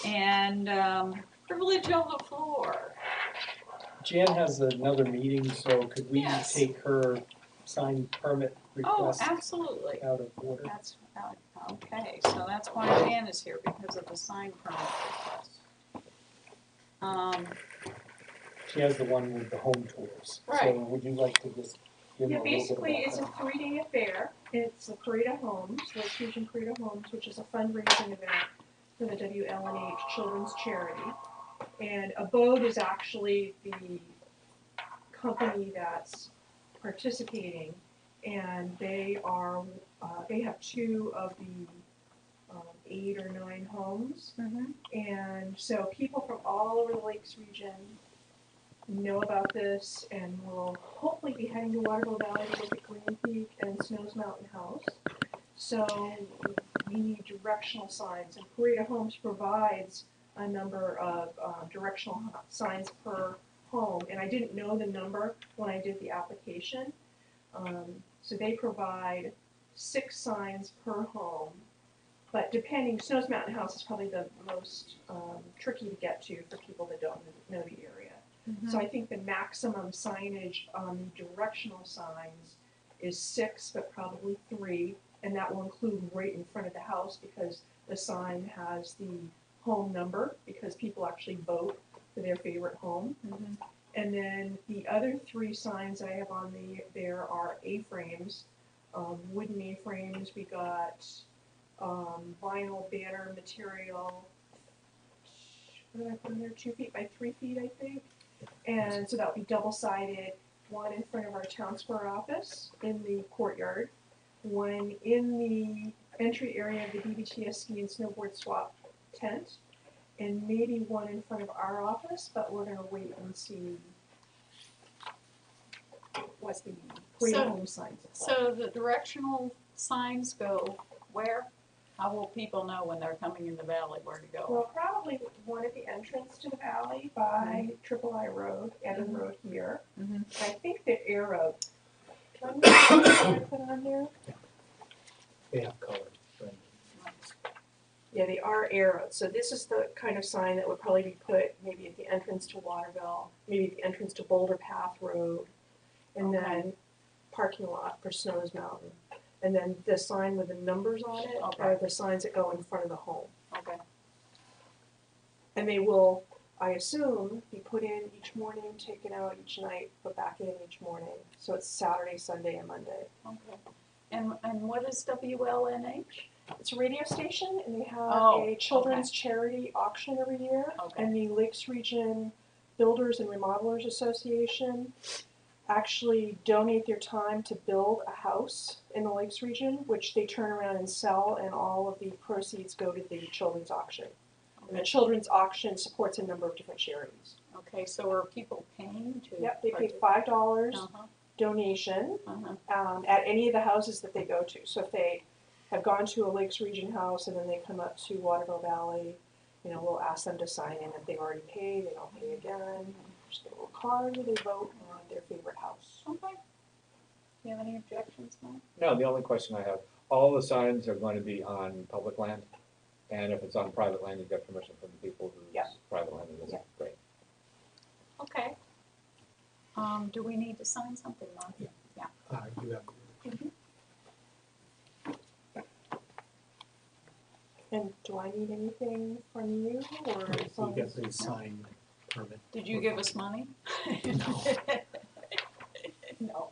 And privilege of the floor. Jan has another meeting, so could we Yes. take her signed permit Oh, request absolutely. out of order? That's, okay, so that's why Jan is here, because of the sign permit request. She has the one with the home tours. Right. So would you like to just give Yeah, them a little bit basically, about it's a that? 3-day affair. It's a Parade of Homes, Lake Fusion Parade of Homes, which is a fundraising event for the WLNH Children's Charity. And Abode is actually the company that's participating, and they are they have 2 of the 8 or 9 homes. And so people from all over the Lakes region know about this and will hopefully be heading to Waterville Valley to look at Green Peak and Snows Mountain House. So we need directional signs, and Parade of Homes provides a number of directional signs per home, and I didn't know the number when I did the application. So they provide 6 signs per home, but depending, Snows Mountain House is probably the most tricky to get to for people that don't know the area. So I think the maximum signage on the directional signs is 6, but probably 3, and that will include right in front of the house because the sign has the home number, because people actually vote for their favorite home. And then the other 3 signs I have on there are A-frames, wooden A-frames. We got vinyl banner material. What did I put in there? 2 feet by 3 feet, I think. And so that would be double-sided, one in front of our town square office in the courtyard, one in the entry area of the BBTS ski and snowboard swap tent, and maybe one in front of our office, but we're gonna wait and see what the Parade of Home signs look like. So the directional signs go where? How will people know when they're coming in the valley where to go? Well, probably one at the entrance to the valley by Triple I Road, Evan Road here. I think the arrow, do I know what I put on there? They have color. Right. Yeah, they are arrowed. So this is the kind of sign that would probably be put maybe at the entrance to Waterville, maybe at the entrance to Boulder Path Road, and then parking lot for Snows Mountain. And then the sign with the numbers on it are the signs that go in front of the home. Okay. And they will, I assume, be put in each morning, taken out each night, put back in each morning. So it's Saturday, Sunday, and Monday. Okay. And what is WLNH? It's a radio station, and they have Oh, a children's charity auction every year. Okay. And the Lakes Region Builders and Remodelers Association actually donate their time to build a house in the Lakes region, which they turn around and sell, and all of the proceeds go to the children's auction. And the children's auction supports a number of different charities. Okay, so are people paying to? Yep, they pay $5 donation at any of the houses that they go to. So if they have gone to a Lakes region house and then they come up to Waterville Valley, you know, we'll ask them to sign in. If they've already paid, they don't pay again. Just get a little card where they vote on their favorite house. Okay. Do you have any objections, Mike? No, the only question I have, all the signs are going to be on public land, and if it's on private land, you get permission from the people whose private land it is. Yeah. Great. Okay. Do we need to sign something, Mark? Yeah. Yeah. You have. And do I need anything from you, or as You long get as the signed permit. Did you give us money? No.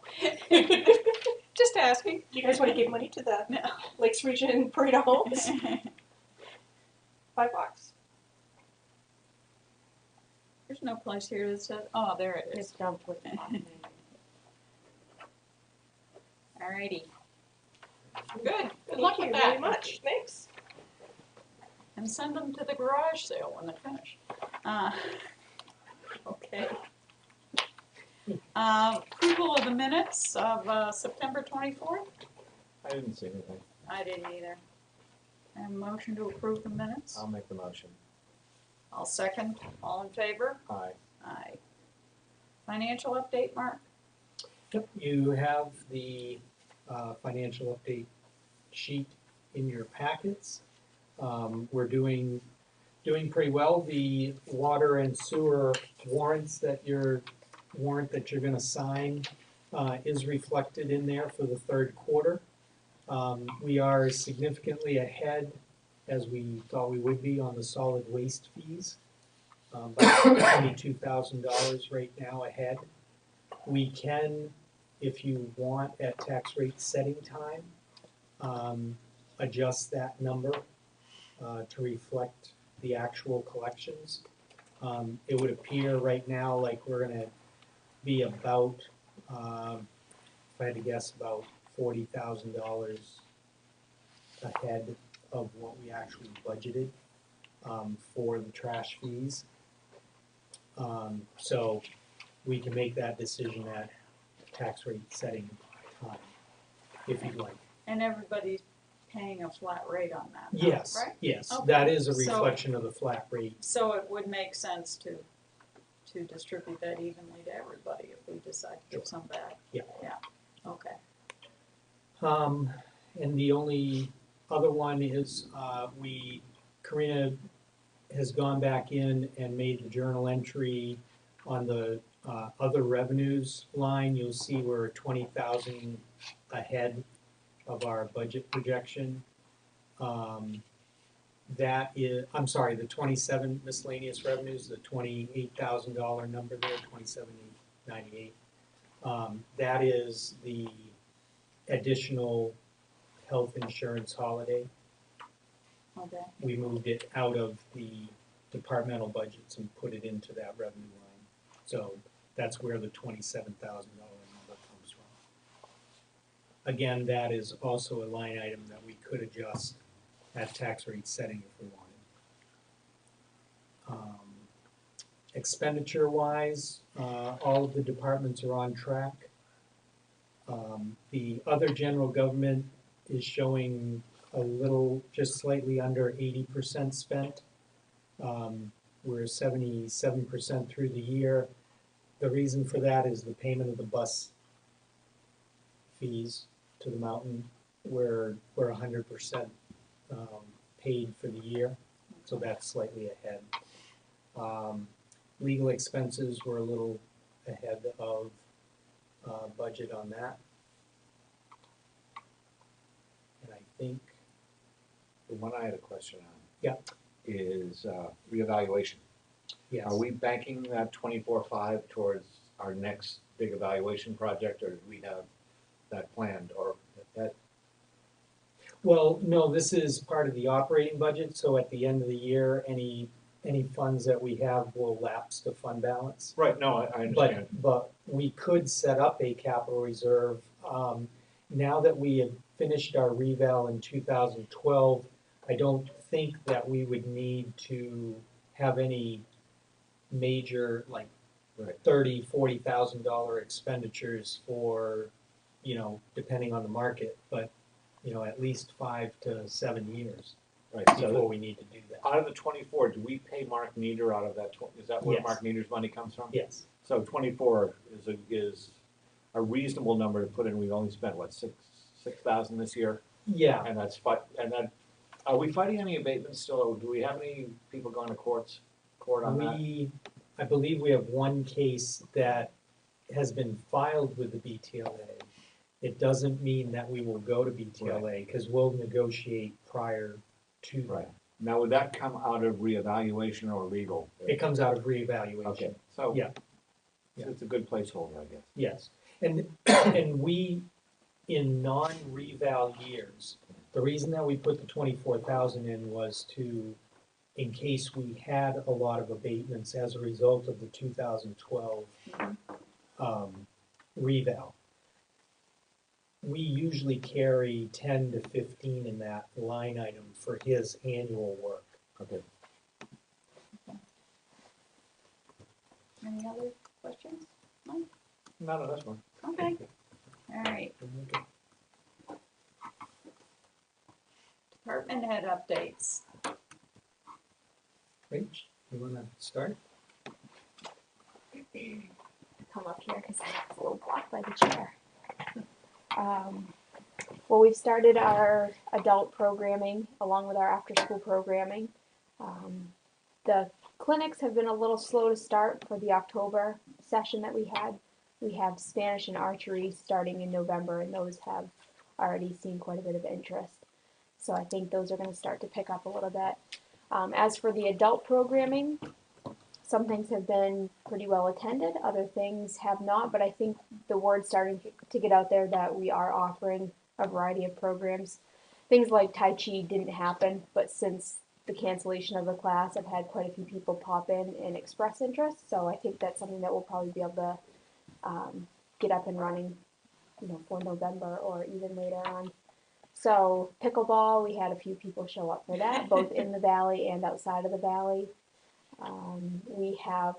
Just asking. do you guys want to give money to the No. Lakes Region Parade of Homes? $5. There's no place here that says, oh, there it is. It's down toward the bottom. Alrighty. Good. Good Thank luck you with that. very much. Thanks. And send them to the garage sale when they're finished. Okay. Approval of the minutes of September 24th? I didn't see anything. I didn't either. And a motion to approve the minutes? I'll make the motion. I'll second. All in favor? Aye. Aye. Financial update, Mark? Yep, you have the financial update sheet in your packets. We're doing doing pretty well. The water and sewer warrant that you're gonna sign is reflected in there for the third quarter. We are significantly ahead, as we thought we would be, on the solid waste fees. By $22,000 right now ahead. We can, if you want, at tax rate setting time, adjust that number to reflect the actual collections. It would appear right now like we're gonna be about, if I had to guess, about $40,000 ahead of what we actually budgeted for the trash fees. So we can make that decision at tax rate setting time, if you'd like. And everybody's paying a flat rate on that now, Yes, right? yes, Okay. that is a So- reflection of the flat rate. So it would make sense to distribute that evenly to everybody if we decide to give some back. Yeah. Yeah, okay. And the only other one is, Karina has gone back in and made the journal entry on the, other revenues line. You'll see we're 20,000 ahead of our budget projection. That is, I'm sorry, the 27 miscellaneous revenues, the $28,000 number there, 27,898. That is the additional health insurance holiday. Okay, We moved it out of the departmental budgets and put it into that revenue line. So that's where the $27,000 number comes from. Again, that is also a line item that we could adjust at tax rate setting if we wanted. Expenditure-wise, all of the departments are on track. The other general government is showing a little, just slightly under 80% spent. We're 77% through the year. The reason for that is the payment of the bus fees to the mountain. We're 100% paid for the year, so that's slightly ahead. Legal expenses were a little ahead of budget on that. And I think, The one I had a question on. Yeah. Is reevaluation. yes. Are we banking that 24.5 towards our next big evaluation project, or do we have that planned, or that? Well, no, this is part of the operating budget, so at the end of the year, any funds that we have will lapse to fund balance. Right, no, I understand. But we could set up a capital reserve. Now that we have finished our reval in 2012, I don't think that we would need to have any major, like, Right. $30,000-$40,000 expenditures for, depending on the market, but, at least 5 to 7 years Right, before so we need to do that. out of the 24, do we pay Mark Nieder out of that, is that where Yes. Mark Nieder's money comes from? Yes, So 24 is a reasonable number to put in. We've only spent, what, 6,000 this year? yeah, And are we fighting any abatements still, or do we have any people going to court on that? I believe we have one case that has been filed with the BTLA. It doesn't mean that we will go to BTLA, because we'll negotiate prior to that. Right. Now, would that come out of reevaluation or legal? It comes out of reevaluation. Okay, so. Yeah. So it's a good placeholder, I guess. Yes, and we, in non-reval years, the reason that we put the 24,000 in was to, in case we had a lot of abatements as a result of the 2012 reval. We usually carry 10 to 15 in that line item for his annual work. Okay. any other questions? Mike? Not on this one. Okay, all right. Department head updates. Rach, you wanna start? Come up here because I'm a little blocked by the chair. Well, we've started our adult programming along with our after-school programming. clinics have been a little slow to start for the October session that we had. We have Spanish and archery starting in November, and those have already seen quite a bit of interest. So I think those are going to start to pick up a little bit. As for the adult programming, some things have been pretty well attended, other things have not, but I think the word's starting to get out there that we are offering a variety of programs. Things like Tai Chi didn't happen, but since the cancellation of the class, I've had quite a few people pop in and express interest, so I think that's something that we'll probably be able to get up and running, for November or even later on. So pickleball, we had a few people show up for that, both in the valley and outside of the valley. We have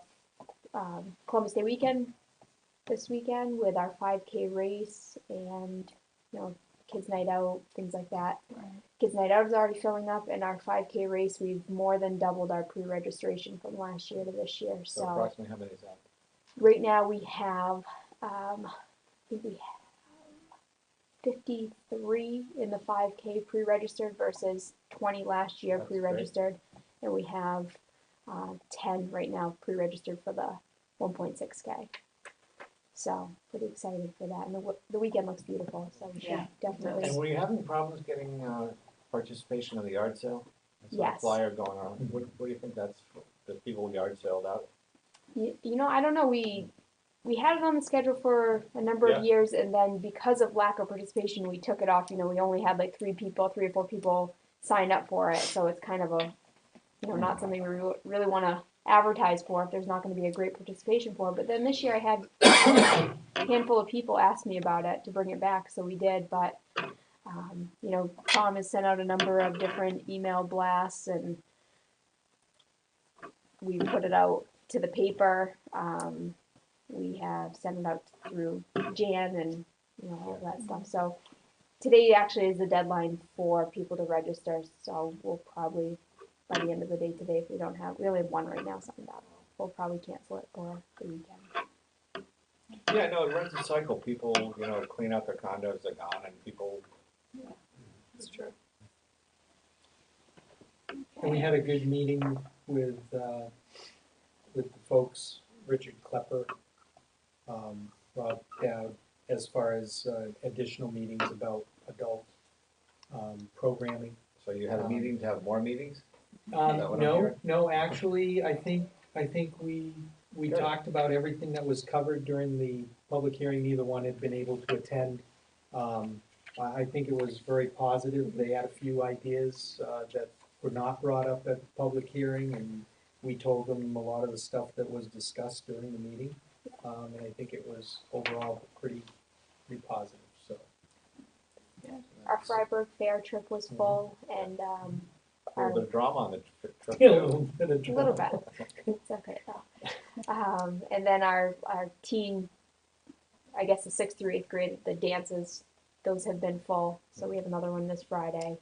Columbus Day weekend this weekend with our 5K race and, kids night out, things like that. Right. Kids night out is already filling up, and our 5K race, we've more than doubled our pre-registration from last year to this year. So approximately how many is that? Right now we have, I think we have 53 in the 5K pre-registered versus 20 last year That's pre-registered, and we have 10 right now pre-registered for the 1.6K. So pretty excited for that, and the weekend looks beautiful. So we should Yeah, it definitely. does. And were you having problems getting participation in the yard sale? I saw Yes. a flyer going on. What do you think that's for? The people yard saled out? I don't know. We had it on the schedule for a number of years, and then because of lack of participation, we took it off. We only had like 3 or 4 people signed up for it, so it's kind of a, not something we really want to advertise for if there's not going to be a great participation for. But then this year I had a handful of people ask me about it to bring it back, so we did. But Tom has sent out a number of different email blasts, and we put it out to the paper. We have sent it out through Jan and all of that stuff. So today actually is the deadline for people to register. So we'll probably, by the end of the day today, if we only have one right now signed up, we'll probably cancel it for the weekend. Yeah, no, it runs a cycle. People, clean out their condos, they're gone, and people. That's true. And we had a good meeting with the folks, Richard Klepper, Rob Dowd, as far as additional meetings about adult programming. So you had a meeting to have more meetings? that what I'm hearing? No, actually, I think we Good. talked about everything that was covered during the public hearing. Neither one had been able to attend. I think it was very positive. They had a few ideas that were not brought up at the public hearing, and we told them a lot of the stuff that was discussed during the meeting. And I think it was overall pretty positive, so. Our Freiburg Fair trip was full, and A little bit of drama on the trip. Yeah, a little bit of a little bit. It's okay though. And then our teen, I guess the 6th through 8th grade, the dances, those have been full. So we have another one this Friday.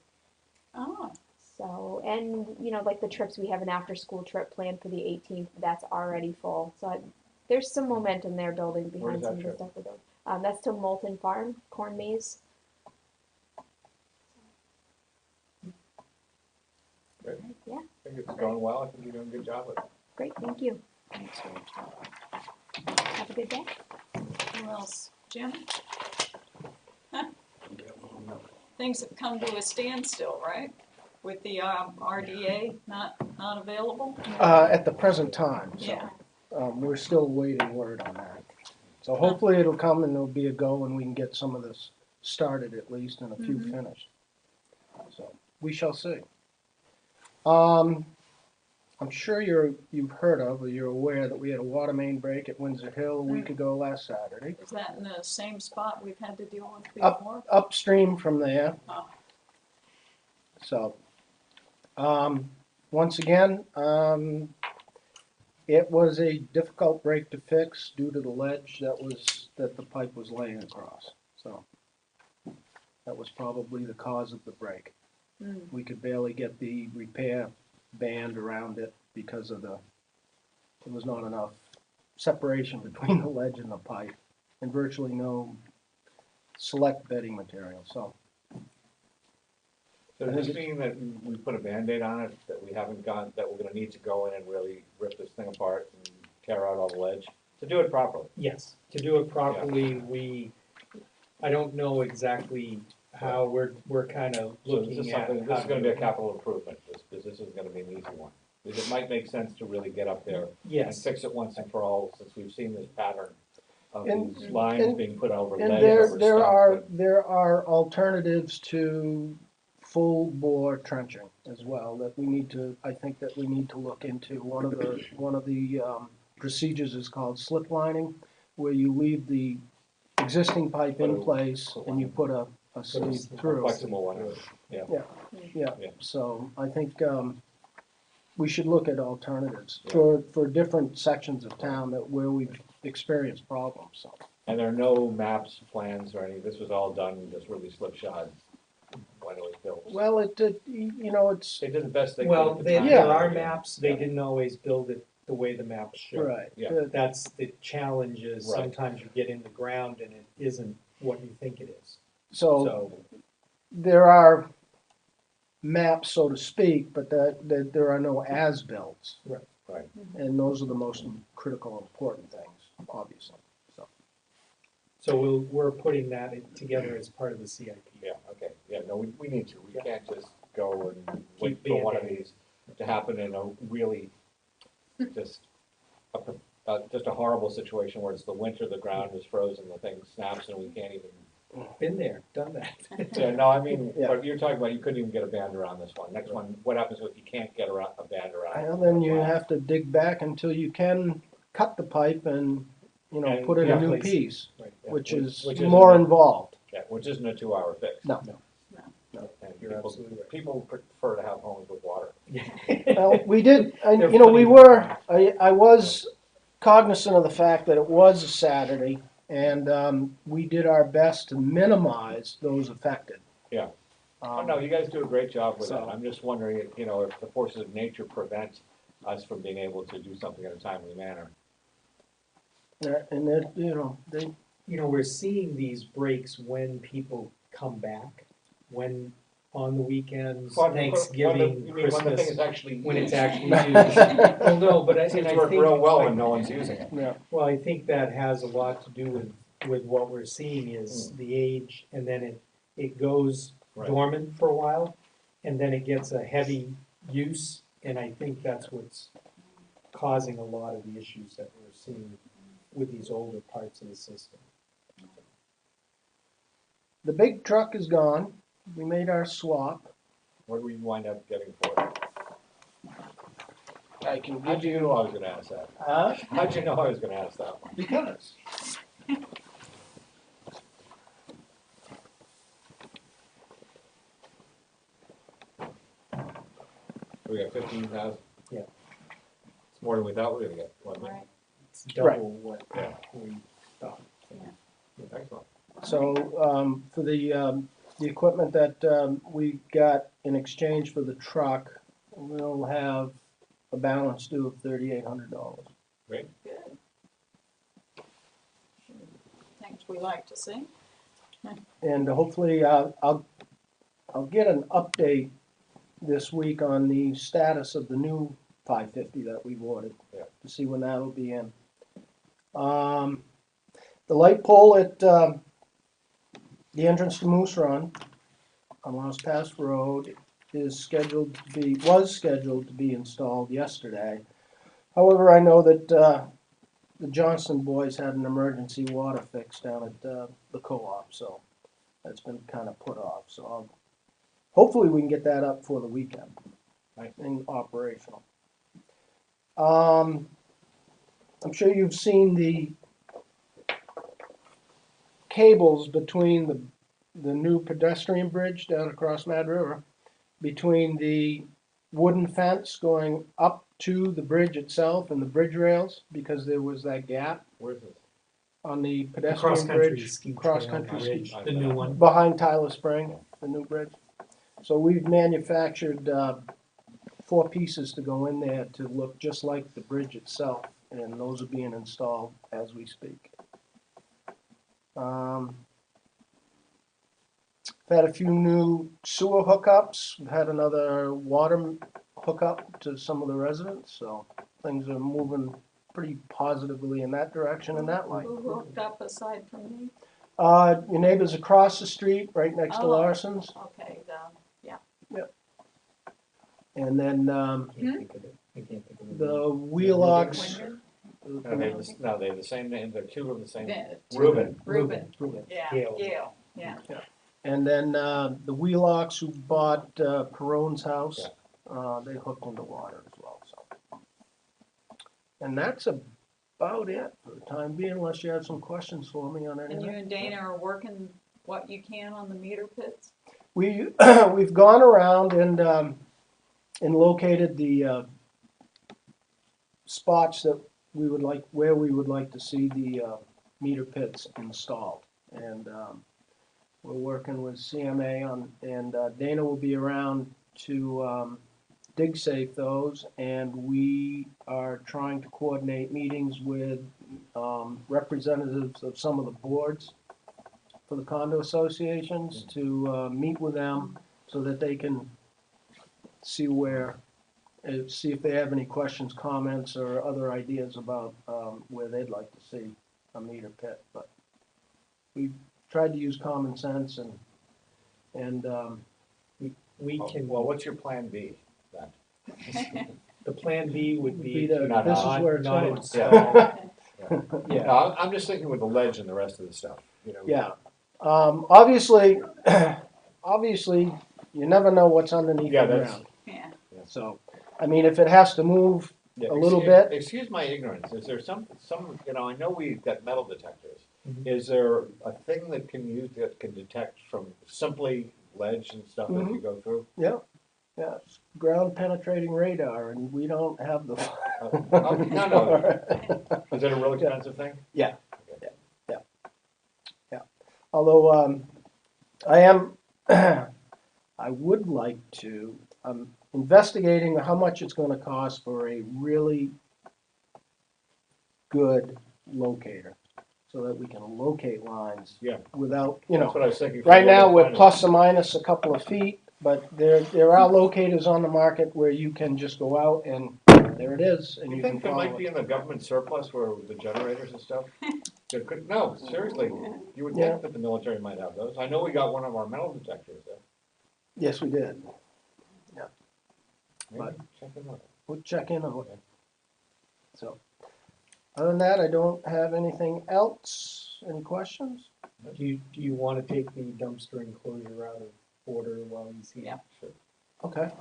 Oh, So, and like the trips, we have an after school trip planned for the 18th. That's already full. So there's some momentum there building behind Where's that some of the trip? stuff we're doing. That's to Moulton Farm, corn maze. Great. Yeah. I think it's going well. I think you're doing a good job with it. Great, thank you. thanks, Rachel. Have a good day. Who else? Jim? Things have come to a standstill, right? With the RDA not available? At the present time, so, Yeah. we're still waiting word on that. So hopefully it'll come and there'll be a go and we can get some of this started at least and a few Mhm. finished. So, we shall see. I'm sure you've heard of or you're aware that we had a water main break at Windsor Hill a week ago last Saturday. Is that in the same spot we've had to deal with Up. before? Upstream from there. Oh. So, once again, it was a difficult break to fix due to the ledge that the pipe was laying across. So, that was probably the cause of the break. Mm. We could barely get the repair band around it because there was not enough separation between the ledge and the pipe, and virtually no select bedding material. So So does this mean that we put a Band-Aid on it, that we haven't gone, that we're gonna need to go in and really rip this thing apart and tear out all the ledge? To do it properly. Yes, to do it properly, I don't know exactly how we're kind of So this is looking at. something, this is gonna be a capital improvement, this isn't gonna be an easy one. Because it might make sense to really get up there and Yes, fix it once and for all, since we've seen this pattern of And- these lines and- being put over And ledge, there, over there stuff. are, but- there are alternatives to full bore trenching as well that we need to, I think that we need to look into. One of the procedures is called slip lining, where you leave the existing pipe in place and you put a sleeve through. Flexible one, yeah. Yeah, Yeah. so I think, we should look at alternatives Yeah. for different sections of town that, where we've experienced problems, so. And there are no maps, plans, or any, this was all done just really slipshod when it was built. Well, you know, it's, They did the best they could well, at the there time. there are maps, they Yeah. didn't always build it the way the maps show. right. Yeah. That's the challenge is Right. sometimes you get in the ground and it isn't what you think it is. So So, there are maps, so to speak, but that there are no as-bills. Right. Right. And those are the most critical, important things, obviously, so. so we're putting that together as part of the CIP. Yeah, okay, yeah, no, we need to, we Yeah. can't just go and wait Keep for one of Band-Aid. these to happen in a really, just a horrible situation where it's the winter, the ground is frozen, the thing snaps and we can't even. Been there, done that. Yeah, no, I mean, Yeah. but you're talking about, you couldn't even get a band around this one, next one, what happens if you can't get a band around? Well, then you Wow. have to dig back until you can cut the pipe and, you know, And put in a new replace it. piece, Right. Yeah, which is isn't more a- involved. Yeah, which isn't a 2-hour fix. No. And You're people, absolutely right. people prefer to have homes with water. Well, we did, They're you know, we funny. were, I was cognizant of the fact that it was a Saturday, and we did our best to minimize those affected. Yeah. Oh, Um, no, you guys do a great job with that. So- I'm just wondering, you know, if the forces of nature prevent us from being able to do something in a timely manner. And it, you know, they, You know, we're seeing these breaks when people come back, when on the weekends, Thanksgiving, You mean when the thing Christmas, is actually when it's used? actually used. Well, no, but I It seems think. to work real well when no one's using it. yeah, Well, I think that has a lot to do with what we're seeing is Hmm. the age, and then it goes Right. dormant for a while, and then it gets a heavy use, and I think that's what's causing a lot of the issues that we're seeing with these older parts of the system. the big truck is gone. We made our swap. What do we wind up getting for it? I can How'd you know I was gonna ask that? How'd you know I was gonna ask that one? Because. We got 15,000? Yeah. It's more than we thought we were gonna get, wasn't it? Right. It's Right. double what we thought. Excellent. So, for the equipment that, we got in exchange for the truck, we'll have a balance due of $3,800. Great. Good. Things we like to see. And hopefully, I'll get an update this week on the status of the new 550 that we've ordered. Yeah. To see when that'll be in. The light pole at, the entrance to Moose Run on Lost Pass Road was scheduled to be installed yesterday. However, I know that, the Johnson boys had an emergency water fix down at, the co-op, so that's been kind of put off, so hopefully we can get that up for the weekend. Right. And operational. I'm sure you've seen the cables between the new pedestrian bridge down across Mad River, between the wooden fence going up to the bridge itself and the bridge rails, because there was that gap Where's this? on the The pedestrian cross-country bridge, ski trail cross-country ski, bridge, the new one. behind Tyler Spring, the new bridge. So we've manufactured 4 pieces to go in there to look just like the bridge itself, and those are being installed as we speak. We've had a few new sewer hookups. We've had another water hookup to some of the residents, so things are moving pretty positively in that direction and that light. Who hooked up aside from me? Your neighbor's across the street, right next to Oh. Larson's, Okay, and then, Can't think of it. I can't think of it. the Wheelocks. Winger? No, they have the same name, they're two of the same. Yeah, Reuben. Reuben, Reuben. yeah, Gail. Gail, yeah. And then, the Wheelocks who bought, Perone's house, they hooked into water as well, so. And that's about it for the time being, unless you have some questions for me on And you anything. and Dana are working what you can on the meter pits? We, we've gone around and located the, spots that we would like, where we would like to see the, meter pits installed. And, we're working with CMA on, and Dana will be around to, dig safe those, and we are trying to coordinate meetings with, representatives of some of the boards for the condo associations to, meet with them so that they can see where, see if they have any questions, comments, or other ideas about, where they'd like to see a meter pit. But we've tried to use common sense and, We can, Well, what's your plan B then? the plan B would be Be to the- this is not, where it's not going. install. No, Yeah, I'm just thinking with the ledge and the rest of the stuff, you know. yeah. Obviously, obviously, you never know what's underneath Yeah, the that's- ground. Yeah, So, I mean, if it has to move, Yeah, a little excuse- bit. Excuse my ignorance, is there some, you know, I know we've got metal detectors. Mhm. Is there a thing that can detect from simply ledge and stuff as you go through? yeah, it's ground penetrating radar, and we don't have the. No, is it a real expensive thing? Although, I am, I would like to, I'm investigating how much it's gonna cost for a really good locator, so that we can locate lines Yeah. without, you That's know. what I was thinking. for Right the now, other we're kind of- plus or minus a couple of feet, but there are locators on the market where you can just go out and there it is, and You you can think there follow might be it. in the government surplus where the generators and stuff? There could, no, seriously, you would Yeah. think that the military might have those. I know we got one of our metal detectors there. Yes, we did. Maybe check it out. We'll check in on it. So, other than that, I don't have anything else. Any questions? do you wanna take the dumpster enclosure out of order while he's here? Yeah. Sure. Okay.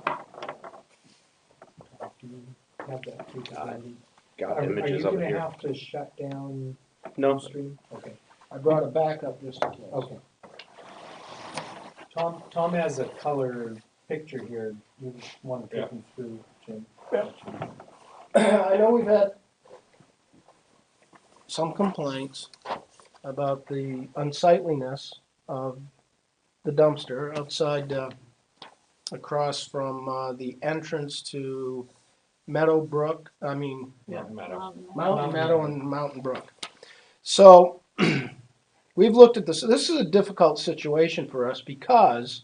Do you have that capability? Got Are images you of it gonna here. have to shut down No, stream? Okay, I brought a backup just in case. okay. Tom has a color picture here, you wanna take him through, Jim? I know we've had some complaints about the unsightliness of the dumpster outside, across from, the entrance to Meadowbrook, Yeah, matter. Mountain Meadow and Mountain Brook. So, we've looked at this, this is a difficult situation for us because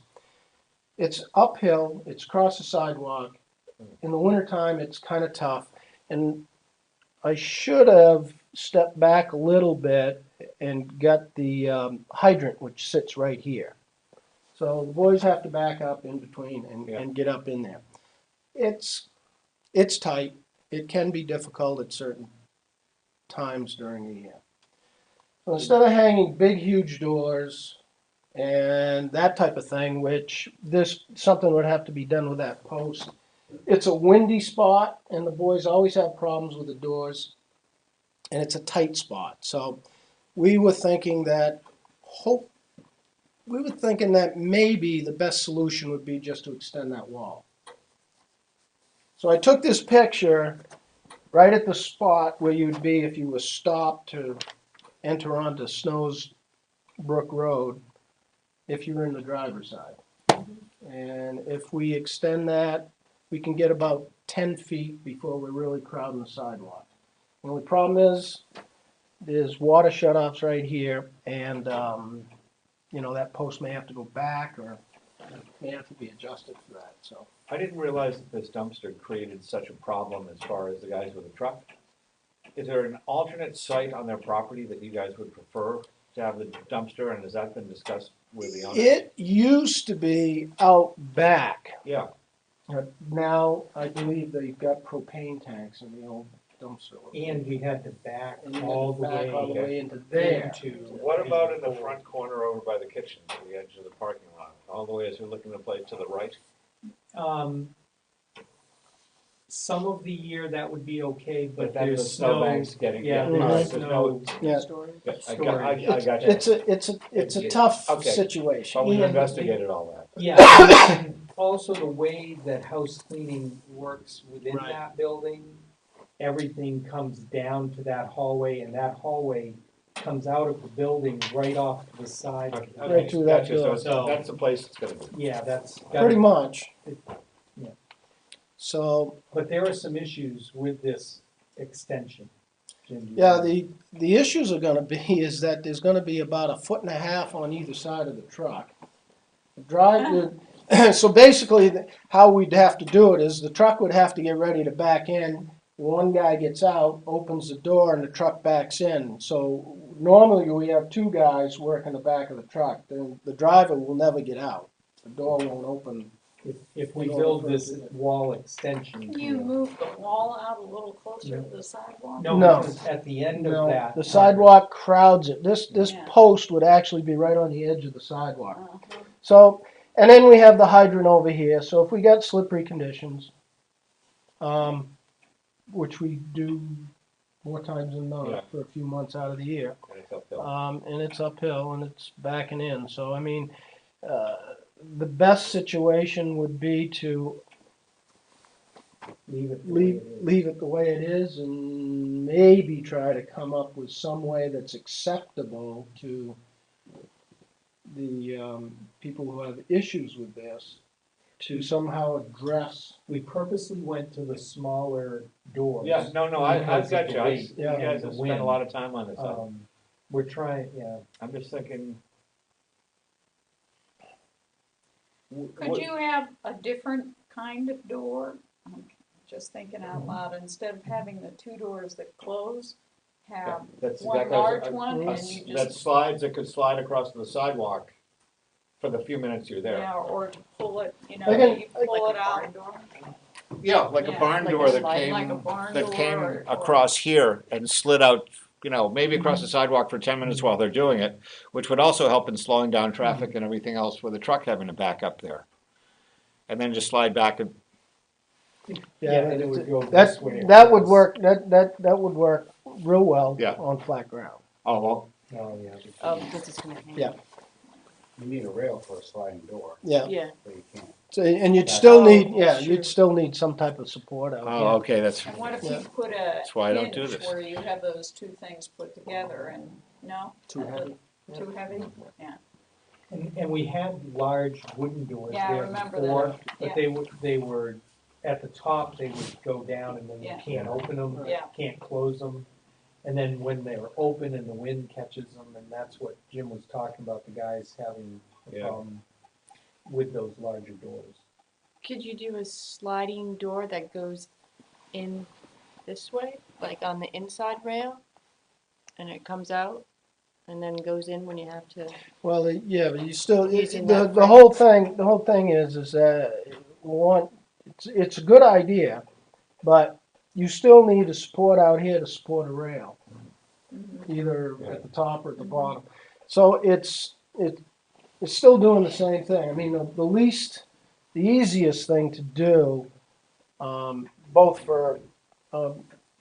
it's uphill, it's across the sidewalk. In the wintertime, it's kind of tough, and I should have stepped back a little bit and got the hydrant, which sits right here. So the boys have to back up in between and get up in there. It's tight. It can be difficult at certain times during the year. So instead of hanging big, huge doors and that type of thing, which something would have to be done with that post. It's a windy spot, and the boys always have problems with the doors, and it's a tight spot. So we were thinking that maybe the best solution would be just to extend that wall. So I took this picture right at the spot where you'd be if you were stopped to enter onto Snows Brook Road if you're in the driver's side. And if we extend that, we can get about 10 feet before we're really crowding the sidewalk. The only problem is there's water shutoffs right here, and that post may have to go back or may have to be adjusted for that, so. I didn't realize that this dumpster created such a problem as far as the guys with the truck. Is there an alternate site on their property that you guys would prefer to have the dumpster, and has that been discussed with the owner? It used to be out back. Yeah, But now, I believe they've got propane tanks in the old dumpster. And we had to back And you all got the to back all the way way into there. into. what about in the front corner over by the kitchen, to the edge of the parking lot, all the way as you're looking to play to the right? Some of the year that would be okay, but then the there's snowbank's getting, yeah, Mhm. there's there's snow. Yeah. I got you, It's a tough Okay. situation. but we've And- investigated all that. Yeah, and also the way that house cleaning works within Right. that building, everything comes down to that hallway, and that hallway comes out of the building right off to the side. Okay, Right through that gotcha, so door. it's- that's the place it's gonna be. Yeah, that's. Pretty much. Yeah. So, But there are some issues with this extension. Jim, do you yeah, want- the issues are gonna be is that there's gonna be about 1.5 feet on either side of the truck. So basically, how we'd have to do it is the truck would have to get ready to back in. One guy gets out, opens the door, and the truck backs in. So normally we have two guys working the back of the truck. Then the driver will never get out. The door won't open. If we build this wall extension. Can you move the wall out a little closer to the sidewalk? No, No. because at the end of No, that. the sidewalk crowds it. This Yeah. post would actually be right on the edge of the sidewalk. Uh-huh. So, and then we have the hydrant over here, so if we got slippery conditions, which we do more times than Yeah. not for a few months out of the year, And it's uphill. and it's uphill and it's backing in, so I mean, the best situation would be to Leave it. the way it is. leave it the way it is and maybe try to come up with some way that's acceptable to the people who have issues with this to somehow address. We purposely went to the smaller doors. Yeah, no, I've because got of you, the weight you Yeah. guys and have the spent a wind. lot of time on this, We're trying, yeah. I'm just thinking. Could you have a different kind of door? I'm just thinking out loud, instead of having the two doors that close, have That's one exactly what I was- large one and you That just, slides, that could slide across the sidewalk for the few minutes you're there. yeah, or to pull it, you know, Again, you pull it out. Yeah, like a Yeah, barn like a door that slide- came, like a barn that door came or- across here and slid out, maybe across the sidewalk for 10 minutes while they're doing it, which would also help in slowing down traffic and everything else with a truck having to back up there. And then just slide back and, Yeah, then it would go That this way. that would work. That would work real well Yeah. on flat ground. oh, well, Oh, yeah. Oh, because it's gonna hang. Yeah. You need a rail for a sliding door, Yeah. Yeah. but you can't. So, and you'd That's- still need, Oh, yeah, that's you'd true. still need some type of support out oh, okay, that's, And what if Yeah. you put a That's why I don't do hinge this. where you have those two things put together and, no? Too heavy. Too heavy? Yeah. And we had large wooden doors Yeah, I there remember before, that. but Yeah. they were, at the top, they would go down and then you Yeah. can't open them, Yeah. can't close them. And then when they're open and the wind catches them, and that's what Jim was talking about, the guys having a Yeah. problem with those larger doors. Could you do a sliding door that goes in this way, like on the inside rail? And it comes out and then goes in when you have to? Well, yeah, but you still, Using the that whole thing is that it's a good idea, but you still need a support out here to support a rail, either at the top or at the bottom. So it's still doing the same thing. I mean, the easiest thing to do, both for,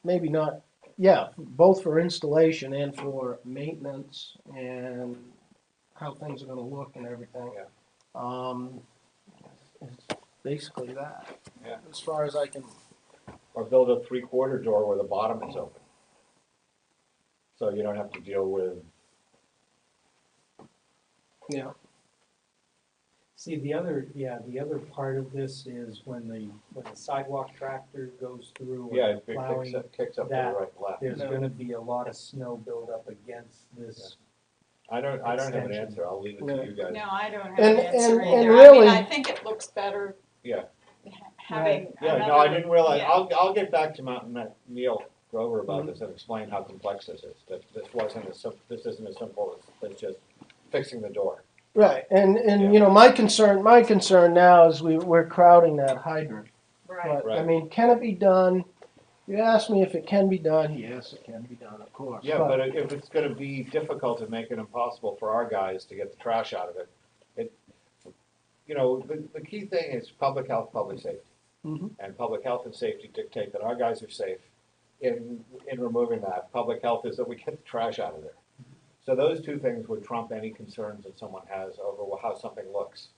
maybe not, yeah, both for installation and for maintenance and how things are gonna look and everything. It's basically that. Yeah. As far as I can, or build a 3/4 door where the bottom is open. So you don't have to deal with, yeah. See, the other part of this is when the sidewalk tractor goes through yeah, and it plowing, kicks up to the that- right and left. there's No. gonna be a lot of snow build up against this I don't have an Extension. answer, I'll leave it Yeah. to you guys. No, I don't have And- an answer and either. really- I mean, I think it looks better. Yeah. Having Yeah, another. no, I didn't realize, yeah. I'll get back to Neil Grover about Mhm. this and explain how complex this is. That this isn't as simple as just fixing the door. Right, and you know, my concern now is we're crowding that hydrant. Right. But, I Right. mean, can it be done? You asked me if it can be done, yes, it can be done, of course. Yeah, but if it's gonna be difficult and make it impossible for our guys to get the trash out of it, the key thing is public health, public safety. Mhm. And public health and safety dictate that our guys are safe in removing that. Public health is that we get the trash out of there. So those two things would trump any concerns that someone has over how something looks.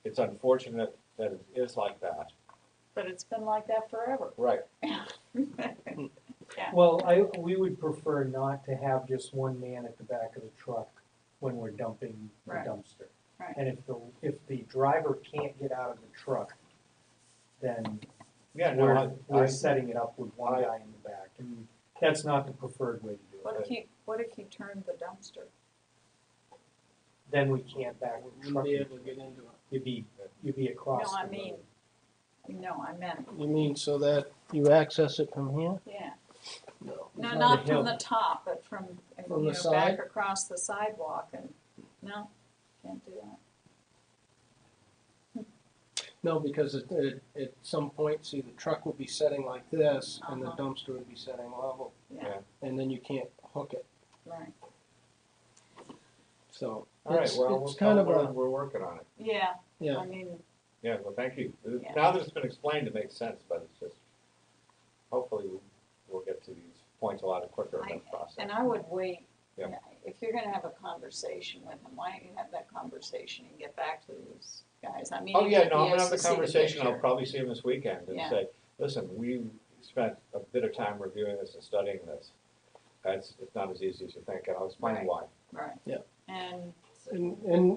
It's unfortunate that it is like that. But it's been like that forever. Right. Well, we would prefer not to have just one man at the back of the truck when we're dumping the Right. dumpster. Right. And if the driver can't get out of the truck, then Yeah, no, we're setting it up with one guy in the back, and that's not the preferred way to do What it. if you turned the dumpster? Then we can't back the Wouldn't truck. be able to get into it. You'd be across No, I the mean- road. No, I meant, You mean so that you access it from here? yeah. No. No, on not the hill. from the top, but from, From the back side? across the sidewalk and, no, can't do that. No, because at some point, see, the truck will be setting like this, and the Uh-huh. dumpster would be setting level, Yeah, and then you can't hook it, right. so. All right, it's- well, It's kind of a, we're working on it. Yeah, yeah, I mean, Yeah, well, thank you. Yeah. Now that it's been explained, it makes sense, but it's just, hopefully we'll get to these points a lot quicker in the process. and I would wait. Yeah. If you're gonna have a conversation with them, why don't you have that conversation and get back to these guys? I mean. Oh, yeah, even no, if I'm he gonna has have the to see conversation, I'll picture. probably see him this weekend and Yeah. say, listen, we spent a bit of time reviewing this and studying this. It's not as easy as you think, and I'll explain Right. why. Right. Yeah. And,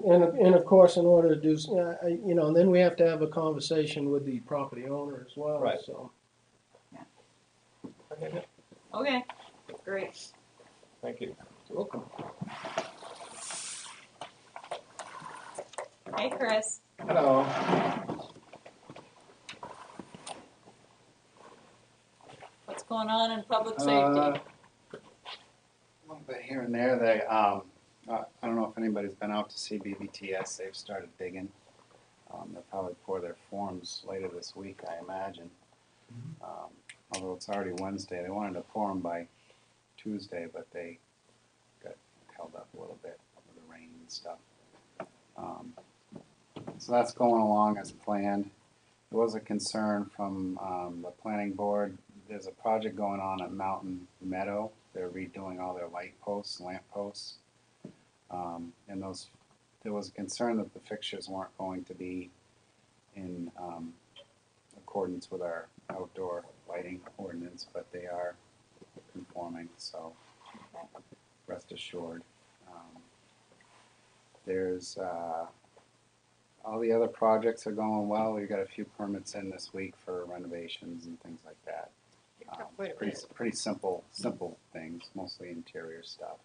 and of course, in order to do, you know, and then we have to have a conversation with the property owner as well, Right. so. Okay, okay, great. thank you. Welcome. Hey, Chris. Hello. What's going on in public A safety? little bit here and there. I don't know if anybody's been out to see BBTS. They've started digging. They'll probably pour their forms later this week, I imagine. Although it's already Wednesday, they wanted to pour them by Tuesday, but they got held up a little bit with the rain and stuff. So that's going along as planned. There was a concern from the planning board. There's a project going on at Mountain Meadow. They're redoing all their light posts, lamp posts. And there was a concern that the fixtures weren't going to be in accordance with our outdoor lighting ordinance, but they are conforming, so rest assured. There's all the other projects are going well. We've got a few permits in this week for renovations and things like that. Wait a Pretty simple things, mostly interior stuff.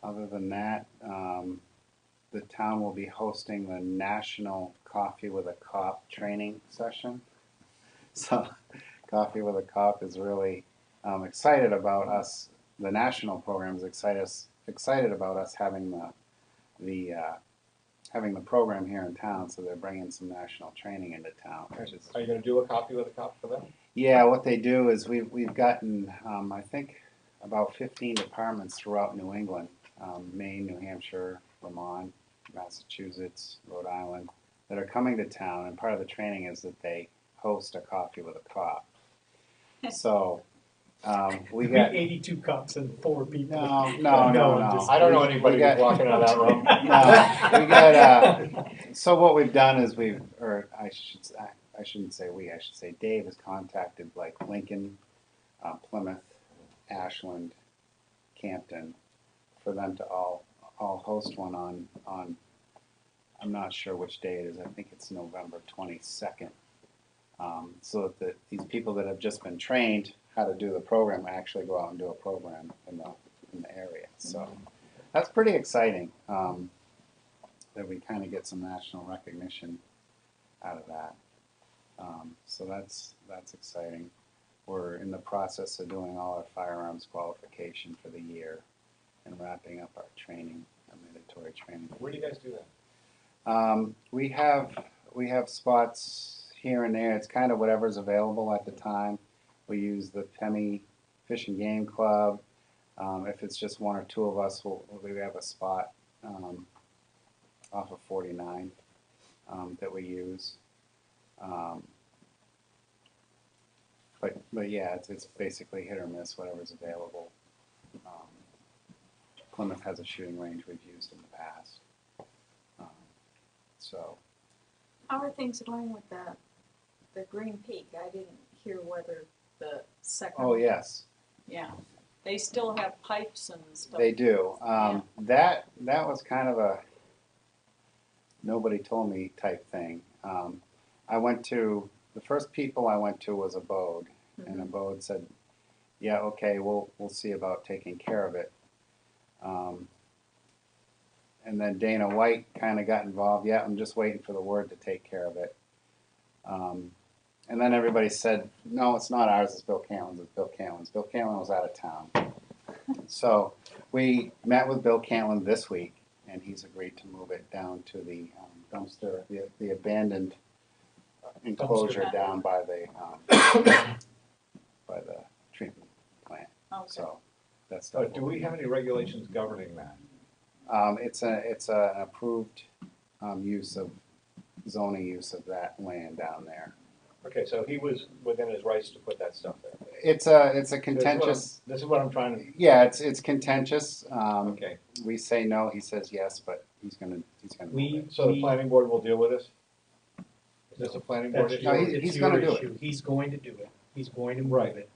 Other than that, the town will be hosting the National Coffee with a Cop training session. So, Coffee with a Cop is really excited about us. The national program is excited about us having having the program here in town. So they're bringing some national training into town, which is Are you gonna do a copy with a cop for them? yeah, what they do is we've gotten, I think, about 15 departments throughout New England, Maine, New Hampshire, Vermont, Massachusetts, Rhode Island, that are coming to town, and part of the training is that they host a coffee with a cop. So, we got, 82 cups and 4 people. no. I don't know anybody We got- who's walking out of that room. No, we got, so what we've done is I shouldn't say we, I should say Dave has contacted like Lincoln, Plymouth, Ashland, Campton, for them to all host one on, I'm not sure which day it is, I think it's November 22nd. So that these people that have just been trained how to do the program, actually go out and do a program in the area. So that's pretty exciting, that we kind of get some national recognition out of that. So that's exciting. We're in the process of doing all our firearms qualification for the year and wrapping up our training, our mandatory training. Where do you guys do that? We have spots here and there. It's kind of whatever's available at the time. We use the Penny Fish and Game Club. If it's just one or two of us, we have a spot off of 49 that we use. But yeah, it's basically hit or miss, whatever's available. Plymouth has a shooting range we've used in the past. So. How are things going with the Green Peak? I didn't hear whether the second. Oh, yes. Yeah, they still have pipes and stuff. They do. Yeah. That was kind of a nobody told me type thing. The first people I went to was Abode, and Abode said, "Yeah, okay, we'll see about taking care of it." And then Dana White kind of got involved. Yeah, I'm just waiting for the word to take care of it. And then everybody said, "No, it's not ours. It's Bill Cantlin's. It's Bill Cantlin's." Bill Cantlin was out of town, so we met with Bill Cantlin this week, and he's agreed to move it down to the dumpster, the abandoned enclosure Dumpster. down by the treatment plant. Okay. So that's. So do we have any regulations governing that? It's an approved zoning use of that land down there. Okay, so he was within his rights to put that stuff there. It's a contentious. This is what I'm trying to. Yeah, it's contentious. Okay, We say no, he says yes, but he's gonna move it. so the planning board will deal with this? Is this a planning board That's issue? No, your, he's it's gonna your do it. issue. He's going to do it. He's going to move Right. it.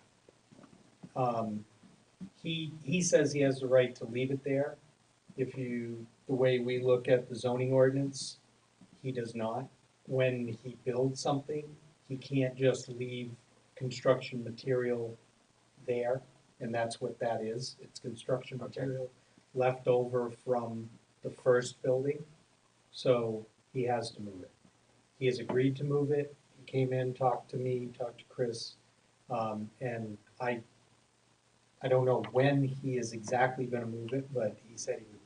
He says he has the right to leave it there. The way we look at the zoning ordinance, he does not. When he builds something, he can't just leave construction material there, and that's what that is. It's construction material left over from the first building, so he has to move it. He has agreed to move it. He came in, talked to me, talked to Chris, and I don't know when he is exactly gonna move it, but he said he would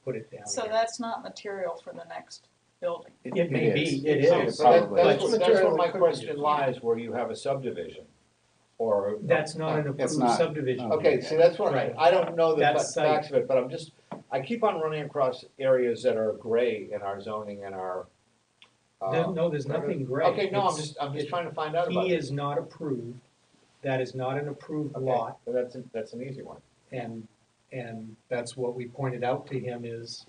put it down So here. that's not material for the next building. It may be, it So is. Probably. That's where Material my could be question used. lies, where you have a subdivision, or. That's not an It's approved not. subdivision. Okay, see, that's what, Right. I don't know the That's facts of it, but I keep on running across areas that are gray in our zoning and our. No, there's nothing gray. Okay, no, It's- I'm just trying to find out about He it. is not approved. That is not an approved Okay, lot, so that's an easy one. and that's what we pointed out to him is.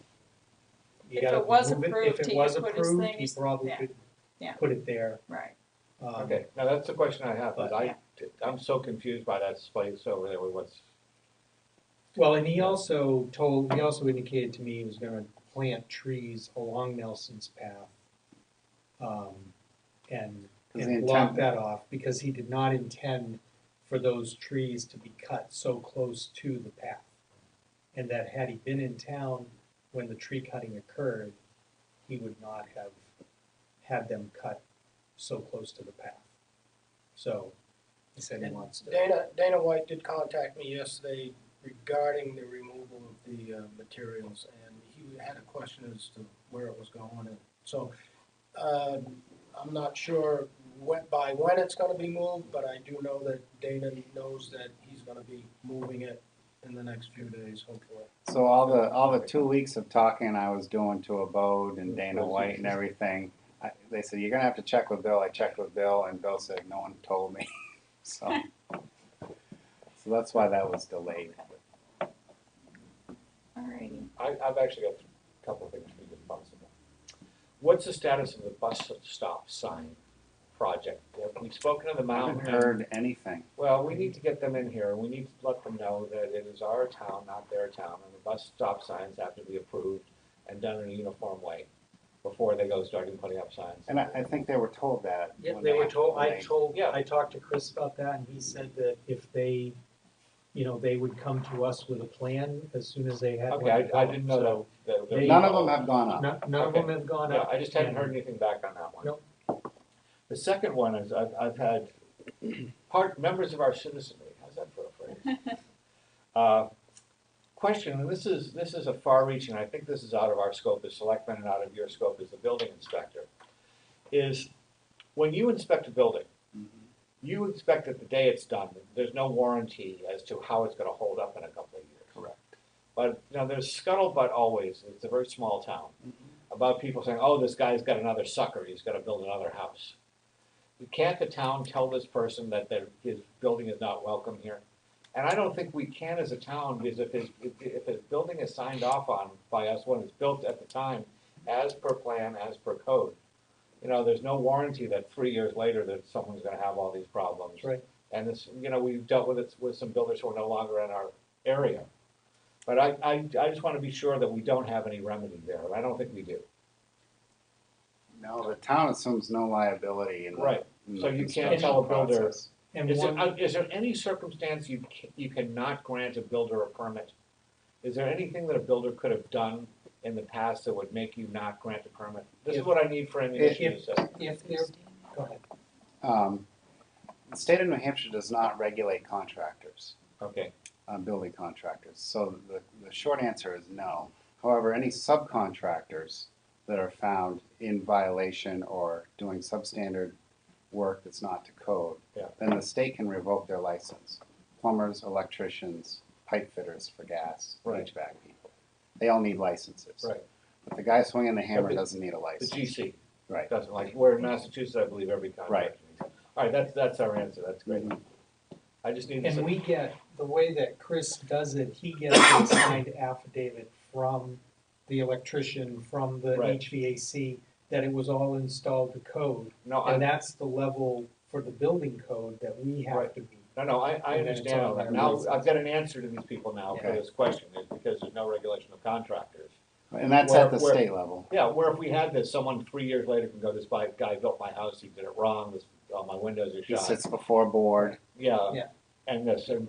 you If gotta it was move approved, If he it was could put his approved, he things- probably yeah, could yeah. put it there. Right. Okay, now that's the question I have, because But- I'm so confused by that space over there with what's. Well, and he also indicated to me he was gonna plant trees along Nelson's path. And Does he block intend- that off, because he did not intend for those trees to be cut so close to the path. And that had he been in town when the tree cutting occurred, he would not have had them cut so close to the path. So, he said he wants to. Dana White did contact me yesterday regarding the removal of the materials, and he had a question as to where it was going. And so I'm not sure by when it's going to be moved, but I do know that Dana knows that he's going to be moving it in the next few days, hopefully. So all the 2 weeks of talking I was doing to Abode and Dana White and everything, they said, "You're gonna have to check with Bill." I checked with Bill, and Bill said, "No one told me." So that's why that was delayed. Alrighty. I've actually got a couple of things for you if possible. What's the status of the bus stop sign project? Have we spoken to the I mountain? haven't heard anything. Well, we need to get them in here, and we need to let them know that it is our town, not their town, and the bus stop signs have to be approved and done in a uniform way. before they go starting putting up signs. And I think they were told that. Yeah, when they were told, when Yeah. I talked to Chris about that, and he said that if they, they would come to us with a plan as soon as they had one. Okay, I developed. didn't know that. They- None of them have gone up. None of them have gone Yeah, up. I just hadn't and- heard anything back on that one. Nope. The second one is I've had members of our citizenry, how's that for a phrase? Question, and this is a far-reaching, I think this is out of our scope as selectmen and out of your scope as the building inspector, is when you inspect a building, you expect that the day it's done, there's no warranty as to how it's gonna hold up in a couple of years. Correct. But, there's scuttlebutt always, it's a very small town, about people saying, oh, this guy's got another sucker, he's gonna build another house. Can't the town tell this person that his building is not welcome here? And I don't think we can as a town, because if his building is signed off on by us when it's built at the time, as per plan, as per code, there's no warranty that 3 years later that someone's gonna have all these problems. Right. And this, we've dealt with it with some builders who are no longer in our area. But I just wanna be sure that we don't have any remedy there, and I don't think we do. No, the town assumes no liability in the. Right. in the So you can't tell a construction builder- process. And Is there any circumstance you cannot grant a builder a permit? Is there anything that a builder could have done in the past that would make you not grant a permit? This is what I need for ammunition to say. if they're, go ahead. The state of New Hampshire does not regulate contractors, Okay, building contractors. So the short answer is no. However, any subcontractors that are found in violation or doing substandard work that's not to code, Yeah. then the state can revoke their license. Plumbers, electricians, pipe fitters for gas, Right. HVAC people. They all need licenses. right. But the guy swinging the hammer the- doesn't need a The license. GC Right. doesn't like, we're in Massachusetts, I believe every contractor Right. needs. All right, that's our answer, that's great. Mhm. I just need to. And we get, the way that Chris does it, he gets a signed affidavit from the electrician, from the Right. HVAC, that it was all installed to code. No, And I, that's the level for the building code that we have Right. to meet. I And then it's understand all on that. their Now, license. I've got an answer to these people now for Okay. this question, is because there's no regulation of contractors. And that's at the Where- state level. Yeah, where if we had this, someone 3 years later can go, guy built my house, he did it wrong, all my windows are He shot. sits before board. Yeah. Yeah. And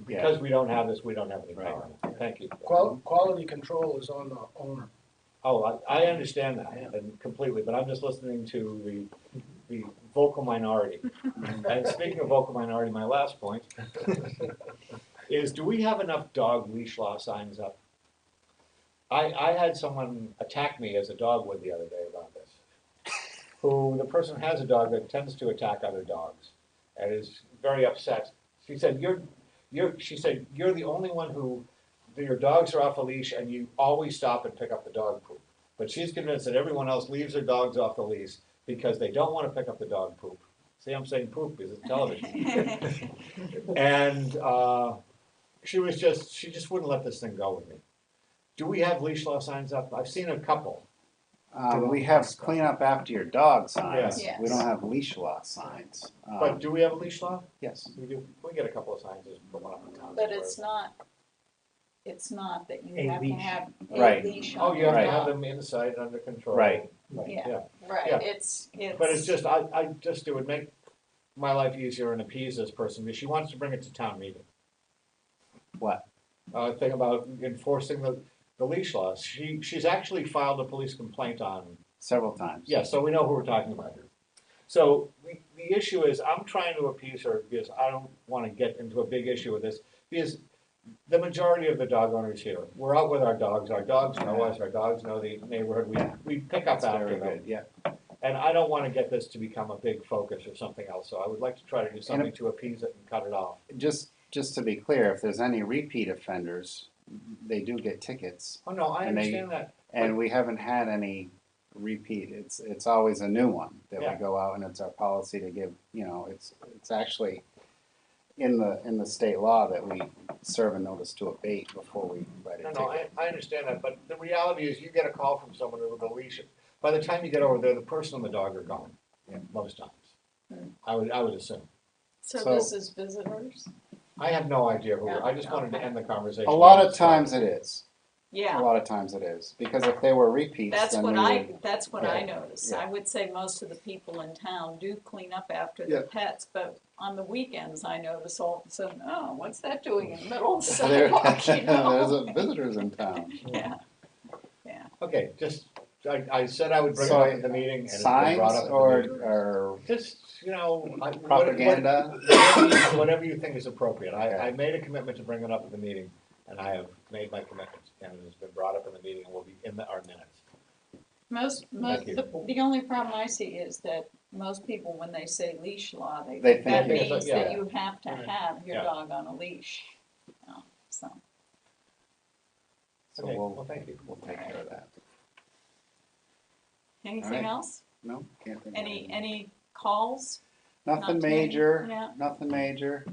because we don't have this, we don't have any Right. power. Thank you. Quality control is on the owner. Oh, I understand that and completely, but I'm just listening to the vocal minority. And speaking of vocal minority, my last point is, do we have enough dog leash law signs up? I had someone attack me as a dog would the other day about this. The person has a dog that tends to attack other dogs and is very upset. She said, she said, you're the only one who, your dogs are off a leash and you always stop and pick up the dog poop. But she's convinced that everyone else leaves their dogs off the leash because they don't want to pick up the dog poop. See, I'm saying poop because it's television. And she just wouldn't let this thing go with me. Do we have leash law signs up? I've seen a couple. We have clean up after your dog signs. Yes. We don't have leash law signs. But do we have a leash law? Yes. We do. We get a couple of signs, just put one up in town. But it's not that you A have to leash. have a Right. leash Oh, on you your have to Right. have dog. them inside under control. Right. Yeah, Yeah. right, Yeah. it's. But it's just, it would make my life easier and appease this person, because she wants to bring it to town meeting. What? Thing about enforcing the leash laws. She's actually filed a police complaint on, Several times. yeah, so we know who we're talking about here. So the issue is, I'm trying to appease her because I don't want to get into a big issue with this, because the majority of the dog owners here, we're out with our dogs know us, our dogs know the neighborhood, we pick up That's after very them. good, yeah. And I don't want to get this to become a big focus or something else, so I would like to try to do something to appease it and cut it off. Just to be clear, if there's any repeat offenders, they do get tickets, Oh, no, I And they- understand that. and we haven't had any repeat. It's always a new one that Yeah. we go out, and it's our policy to give, it's actually in the state law that we serve a notice to abate before we write a No, ticket. I understand that, but the reality is you get a call from someone with a leash. By the time you get over there, the person and the dog are gone, most times. I would assume. So So- this is visitors? I have no idea who, I just wanted to end the conversation. A lot of times it is. Yeah. lot of times it is, because if they were repeats, That's then what we would. that's what I Yeah, notice. yeah. I would say most of the people in town do clean up after Yeah. their pets, but on the weekends, I notice all of a sudden, oh, what's that doing in the middle of the There- sidewalk, you know? There's visitors in town. Yeah, Okay, just, I said I would bring it So, up at the meeting, and it's been brought Signs up at the or, meeting. or Just, propaganda? Whatever you think is appropriate. Okay. I made a commitment to bring it up at the meeting, and I have made my commitment, and it has been brought up in the meeting and will be in our minutes. most, you. the only problem I see is that most people, when they say leash law, They think that think it's means yeah. that you have to have your Yeah. dog on a leash, so. So Okay, we'll, well, thank you. we'll take care of that. Anything Alright. else? No, can't think of anything. Any calls? Nothing not too many? major, Yeah. nothing major.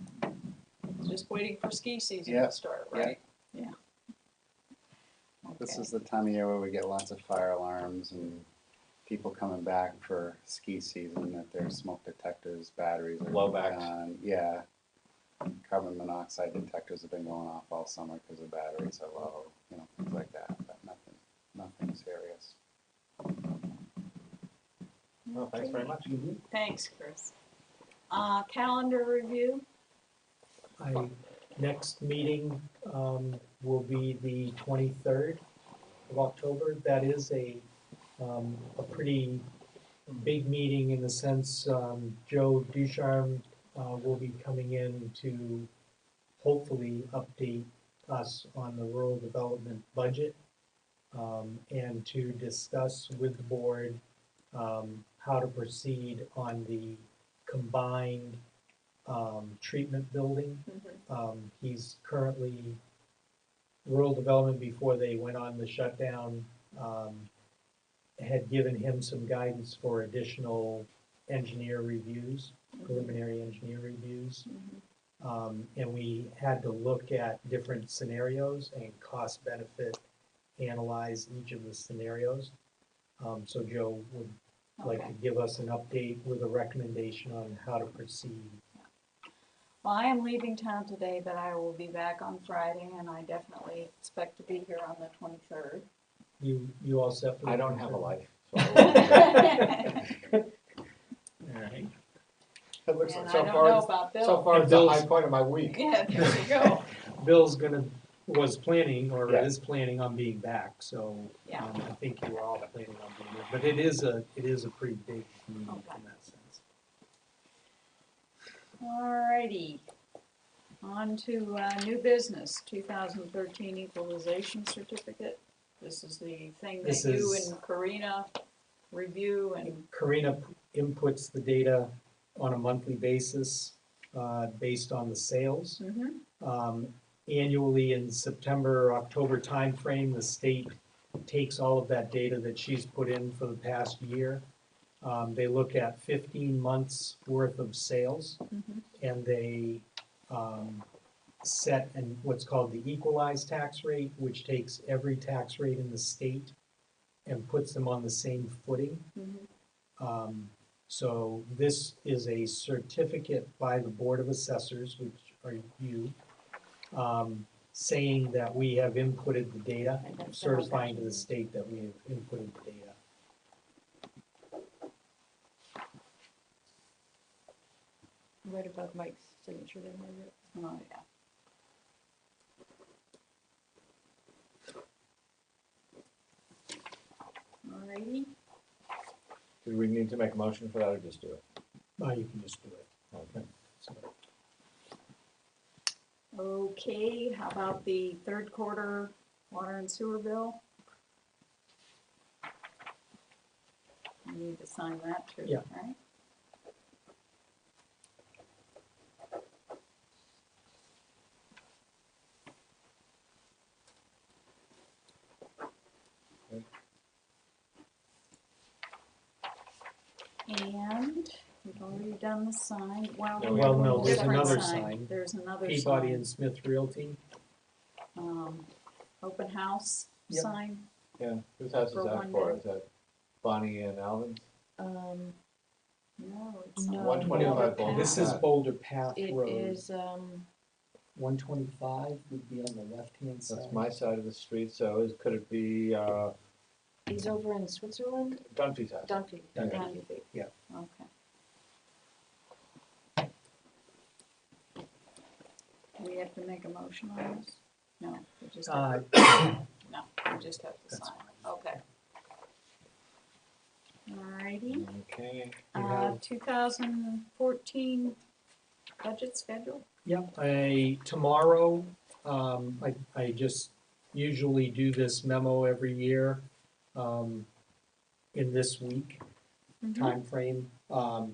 Just waiting for ski season Yeah, to start, right? Yeah. This Okay. is the time of year where we get lots of fire alarms and people coming back for ski season, that their smoke detectors, batteries are Blowbacks. gone. Yeah. Carbon monoxide detectors have been going off all summer because the batteries are low, things like that, but nothing serious. Well, thanks very much. Thanks, Chris. Calendar review? Next meeting, will be the 23rd of October. That is a pretty big meeting in the sense, Joe Ducharme, will be coming in to hopefully update us on the rural development budget, and to discuss with the board, how to proceed on the combined, treatment building. He's currently, rural development, before they went on the shutdown, had given him some guidance for additional engineer reviews, preliminary engineer reviews. And we had to look at different scenarios and cost benefit, analyze each of the scenarios. So Joe would like to give us an update with a recommendation on how to proceed. Well, I am leaving town today, but I will be back on Friday, and I definitely expect to be here on the 23rd. You all set for the I don't have a 23rd? life. So I won't. All right. It looks And like I so don't far, know it's- about Bill. so far it's the high point of my week. Yeah, there you go. Bill's was planning or Yeah. is planning on being back, so Yeah. I think you were all planning on being there. But it is a pretty big meeting Okay. in that sense. Alrighty. On to new business, 2013 equalization certificate. This is the thing that This you is- and Karina review and, Karina inputs the data on a monthly basis, based on the sales. Annually in September, October timeframe, the state takes all of that data that she's put in for the past year. They look at 15 months worth of sales, and they set what's called the equalized tax rate, which takes every tax rate in the state and puts them on the same footing. So this is a certificate by the Board of Assessors, which are you, saying that we have inputted the data, And that's certifying to the state that we have inputted the data. Right above Mike's signature there, Margaret. oh yeah. Alrighty. Do we need to make a motion for that or just do it? You can just do it. Okay. So, Okay, how about the third quarter water and sewer bill? You need to sign that too, Yeah. right? And we've already done the sign, well. No, we Well, have one no, more. there's Different another sign. There's another Peabody sign, and Smith Realty. Open house Yep. sign, Yeah, whose house is For that one for? day. Is that Bonnie and Alvin's? no, it's No. not. 125 Boulder Boulder This is Path. Boulder Path It Road. is, 125 would be on the left-hand side. That's my side of the street, so could it be, He's over in Switzerland, Dunphy's house? Dunphy. Dunphy. Dunphy. Okay. Do we have to make a motion on this? No, we just have no, we just have to That's sign. Okay. Alrighty. Okay. You have- 2014 budget schedule? Yep, tomorrow, I just usually do this memo every year, in this week timeframe.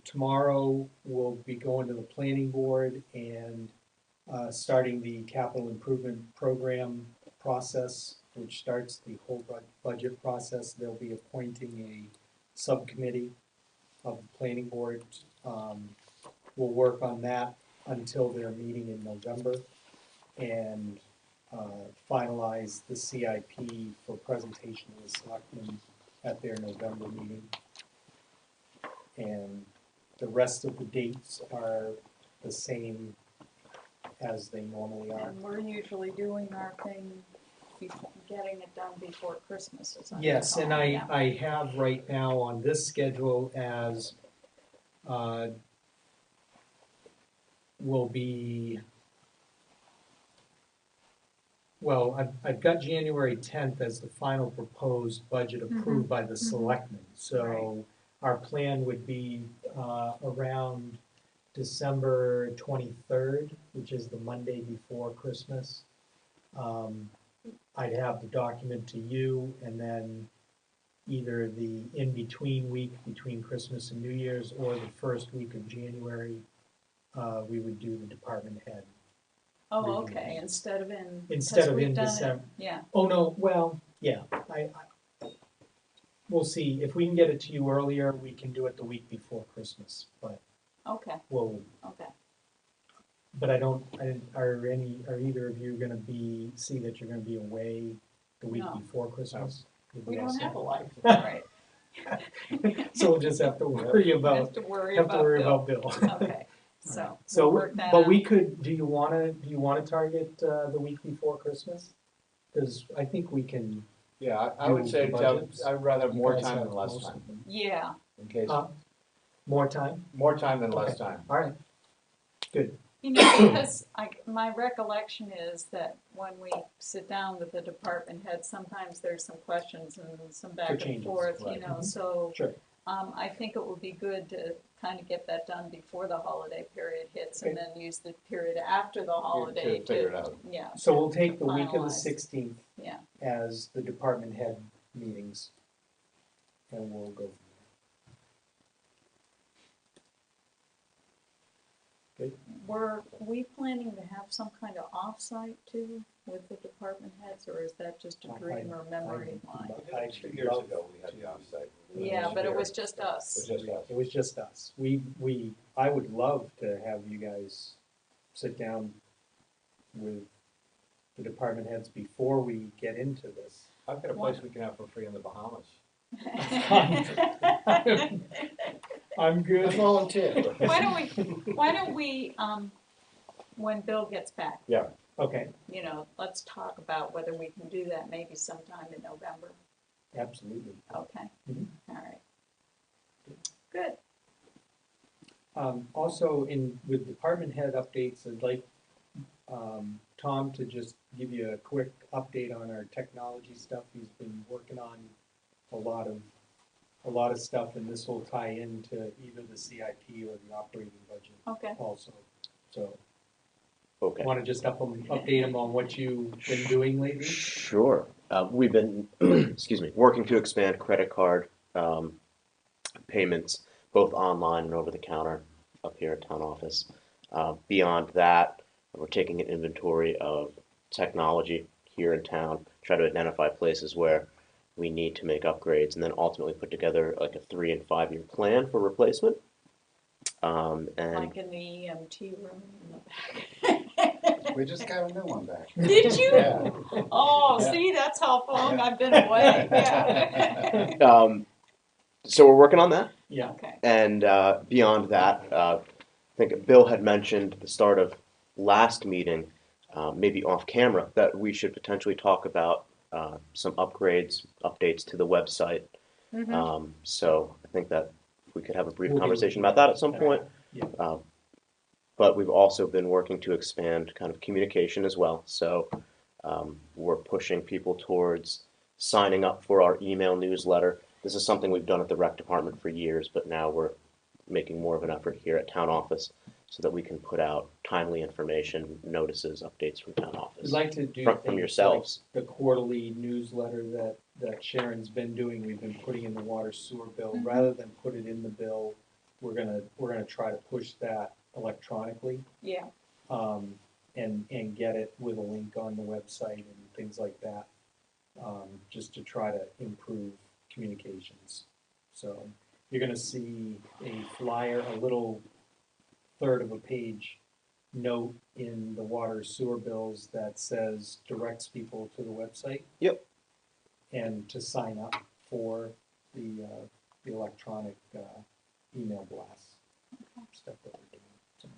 Tomorrow, we'll be going to the planning board and, starting the capital improvement program process, which starts the whole budget process. They'll be appointing a subcommittee of the planning board. We'll work on that until their meeting in November and finalize the CIP for presentation to the selectmen at their November meeting. And the rest of the dates are the same as they normally are. And we're usually doing our thing, getting it done before Christmas, as I Yes, and recall, yeah. I have right now on this schedule as, will be, well, I've got January 10th as the final proposed budget approved by the selectmen. So our plan would be around December 23rd, which is the Monday before Christmas. I'd have the document to you, and then either the in-between week between Christmas and New Year's or the first week of January, we would do the department head. Oh, reviews. okay, instead of in. Instead 'cause of we've in done it- December. Yeah, Oh, no, well, yeah, we'll see. If we can get it to you earlier, we can do it the week before Christmas, but okay, we'll, okay. but are either of you gonna see that you're gonna be away the week No. before Christmas? We don't have a life, Right. right? So we'll just have to worry We have about, to worry have to worry about about Bill. Bill. Okay, so So, we'll work that but out. we could, do you wanna target, the week before Christmas? Cause I think we can. Yeah, I would Do say, the budgets. I'd rather have more you guys time have than less most time, of them. Yeah, in case, More time? more time than less Okay. time. All right, good. you know, because my recollection is that when we sit down with the department heads, sometimes there's some questions and some back and changes, forth, you right. know, so. Sure. I think it would be good to kind of get that done before the holiday period hits and then use the period after the holiday To figure it out. yeah. So to- we'll take to the week of the finalize. 16th Yeah, as the department head meetings. And we'll go from there. Good. were we planning to have some kind of offsite too with the department heads, or is that just a dream or memory of mine? I 2 years ago, we had the offsite. Yeah, but it was just It us. was just us. It was just us. I would love to have you guys sit down with the department heads before we get into this. I've got a place we can have for free in the Bahamas. I'm good. Volunteer. Why don't we, when Bill gets back, Okay, you know, let's talk about whether we can do that maybe sometime in November. absolutely. Okay, Mhm. all right. Good. Also, with department head updates, I'd like Tom to just give you a quick update on our technology stuff. He's been working on a lot of stuff, and this will tie into either the CIP or the operating budget Okay. also. So, Okay. want to just update him on what you've been doing lately? Sure. We've been, excuse me, working to expand credit card payments, both online and over the counter up here at town office. Beyond that, we're taking an inventory of technology here in town, try to identify places where we need to make upgrades, and then ultimately put together like a 3 and 5 year plan for replacement. And Like in the EMT room in the back. We just got a new one back. Did you? Yeah. Oh, Yeah. see, that's how long I've been away, yeah. so we're working on that. Yeah. Okay, And beyond that, I think Bill had mentioned at the start of last meeting maybe off camera, that we should potentially talk about some upgrades, updates to the website. So I think that we could have a brief We'll be conversation looking about that at some at point. Yeah. But we've also been working to expand kind of communication as well. So we're pushing people towards signing up for our email newsletter. This is something we've done at the rec department for years, but now we're making more of an effort here at town office so that we can put out timely information, notices, updates from town We'd office. like to do From things yourselves. like the quarterly newsletter that Sharon's been doing, we've been putting in the water sewer bill. Rather than put it in the bill, we're gonna try to push that electronically. Yeah, And get it with a link on the website and things like that, just to try to improve communications. So you're gonna see a flyer, a little third of a page note in the water sewer bills that says, directs people to the website. Yep. And to sign up for the electronic email blasts, stuff that we're doing. So,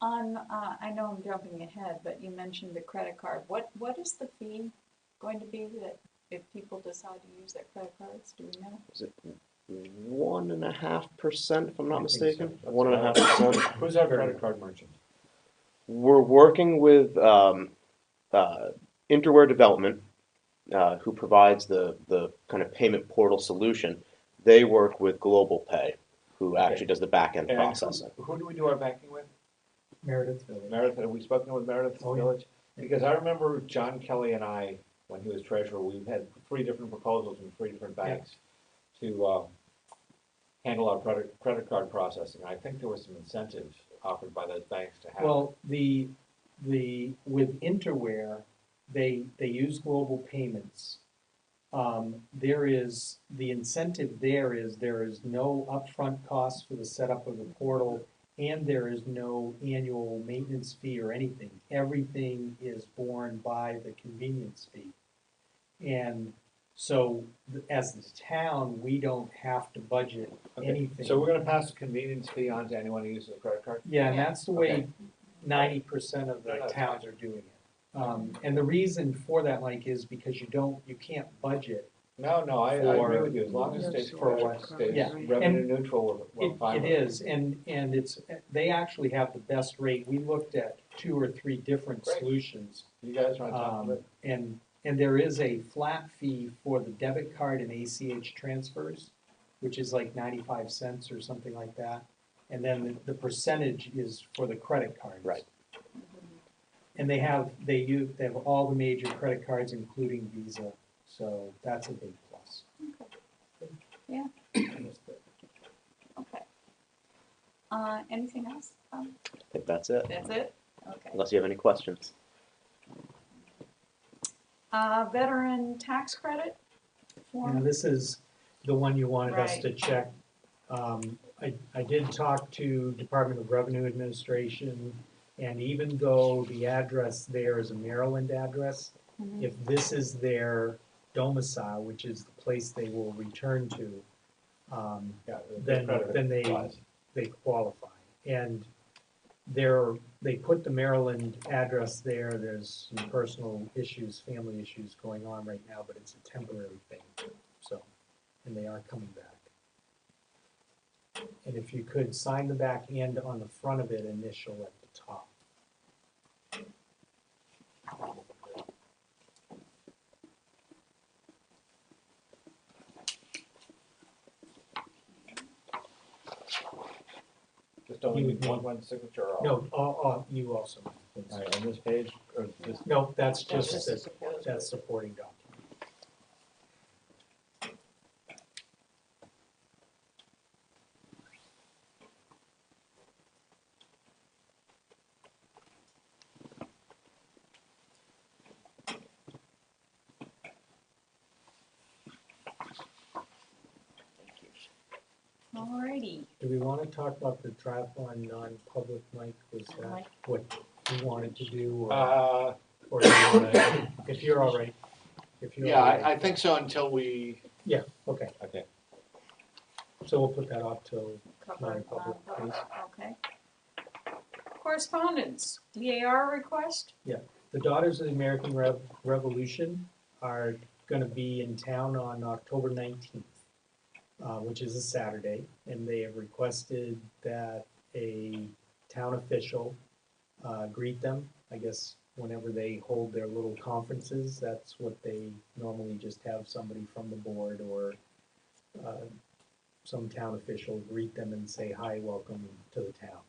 I know I'm jumping ahead, but you mentioned the credit card. What is the fee going to be that if people decide to use their credit cards? Do we know? Is it 1.5%, if I'm not I think mistaken? so. 1.5%. Who's our credit card merchant? We're working with Interware Development, who provides the kind of payment portal solution. They work with Global Pay, who actually does the back end And processing. who do we do our banking with? Meredith Village. Meredith, have we spoken with Meredith Oh, yeah. Village? Because I remember John Kelly and I, when he was treasurer, we had 3 different proposals from 3 different banks to handle our credit card processing. I think there were some incentives offered by those banks to have. Well, with Interware, they use global payments. There is, the incentive there is no upfront cost for the setup of the portal, and there is no annual maintenance fee or anything. Everything is borne by the convenience fee. And so, as the town, we don't have to budget anything. So we're gonna pass the convenience fee on to anyone who uses a credit card? Yeah, and Yeah. that's the way Okay. 90% of the towns are doing it. And the reason for that, Mike, is because you can't budget. No, I agree with you, as long as it stays For what? stays Yeah. revenue neutral, we're fine It with it. is, and it's, they actually have the best rate. We looked at 2 or 3 different Great. solutions. You guys are on top of it? And there is a flat fee for the debit card and ACH transfers, which is like 95 cents or something like that. And then the percentage is for the credit cards. Right. And they have all the major credit cards, including Visa, so that's a big plus. Yeah. Okay. Anything else? I think that's it, That's it? Okay. unless you have any questions. Veteran tax credit Now, form? this is the one you wanted us Right. to check. I did talk to Department of Revenue Administration, and even though the address there is a Maryland address, if this is their domicile, which is the place they will return to, Yeah, the then credit applies. they qualify. And they put the Maryland address there. There's some personal issues, family issues going on right now, but it's a temporary thing. So, and they are coming back. And if you could sign the back and on the front of it, initial at the top. Just only You need would one signature or all? No, you also. please. All right, on this page, or this, No, that's That's just, just a support. that's supporting document. Alrighty. Do we want to talk about the triathlon non-public, Mike? Was that Mike? what you wanted to do? Or uh, do you want to, if you're all right? If you're Yeah, all right. I think so until we, Yeah, okay. okay. So we'll put that off till Cover non-public, please. Okay. Correspondence, DAR request? The Daughters of the American Revolution are gonna be in town on October 19th, which is a Saturday, and they have requested that a town official greet them. I guess whenever they hold their little conferences, that's what they normally just have somebody from the board or some town official greet them and say, hi, welcome to the town.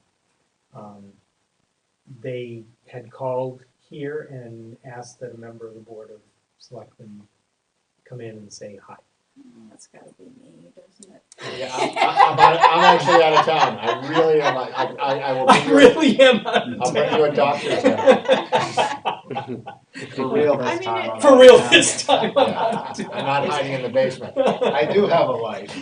They had called here and asked that a member of the Board of Selectmen come in and say hi. That's gotta be me, doesn't it? Yeah, I'm actually out of town. I really am. I will bring you, really am. I'll bring you a doctor's note. For real I this mean, time. it- I'm For not real down this there. time. Yeah, I'm not hiding in the basement. I do have a life.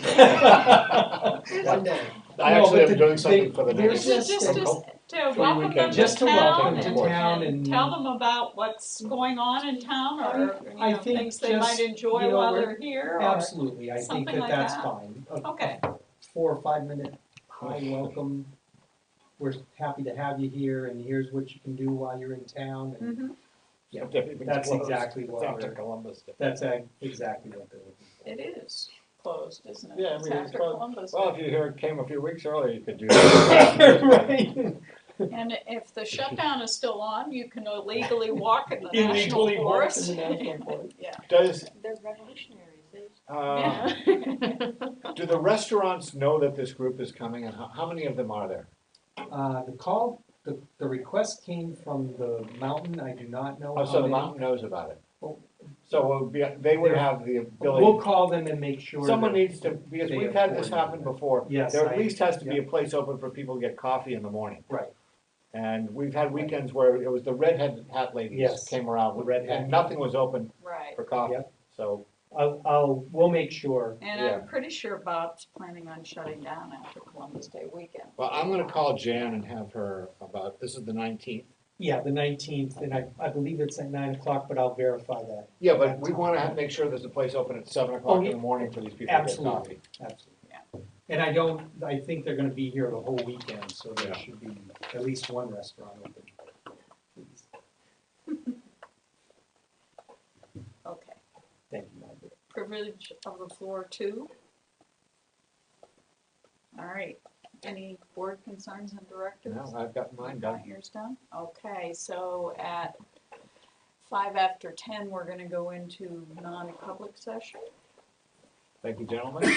One day. I No, actually but am doing something for the there's next. Is it just to Three welcome them weekends. to Just to welcome town to town and- tell them about what's going on in town or, I you know, think things they might just, enjoy you know, while we're- they're here or? Absolutely, I think something that like that's that. fine. Okay. 4 or 5 minute hi, welcome. We're happy to have you here and here's what you can do while you're in town. And Mhm. yeah, Everything's that's closed. exactly It's what after we're, Columbus Day. that's exactly what they're looking for. It is closed, isn't it? Yeah, I It's mean, it's after closed. Columbus Well, Day. if you here came a few weeks earlier, you could do that. Right. And if the shutdown is still on, you can illegally walk in the national Illegally walk in forest. the national forest. Yeah. Does, They're revolutionaries. Yeah. do the restaurants know that this group is coming, and how many of them are there? The request came from the mountain, I do not know Oh, how so the many. mountain knows about it. Oh. So it would be, they would have the We'll ability, call them and make sure someone that- needs to, because they we've have had this coordinated happen that. before. Yes, There at I- least has to be yeah. a place open for people to get coffee in the morning. Right. And we've had weekends where it was the redhead hat ladies Yes. came around, The red hat. and nothing was open Right. for coffee, Yep. so. We'll make sure. And Yeah. I'm pretty sure Bob's planning on shutting down after Columbus Day weekend. Well, I'm gonna call Jan and have her about, this is the 19th. Yeah, the 19th, and I believe it's at 9 o'clock, but I'll verify that. Yeah, but we wanna make sure there's a place open at 7 o'clock in the morning for these people to get Absolutely. coffee. Absolutely. And I think they're gonna be here the whole weekend, so there Yeah. should be at least one restaurant open. Okay. Thank you, Margaret. Privilege of the floor too. All right. Any board concerns and directives? No, I've got mine done. Got yours done? Okay, so at 5 after 10, we're gonna go into non-public session. Thank you, gentlemen.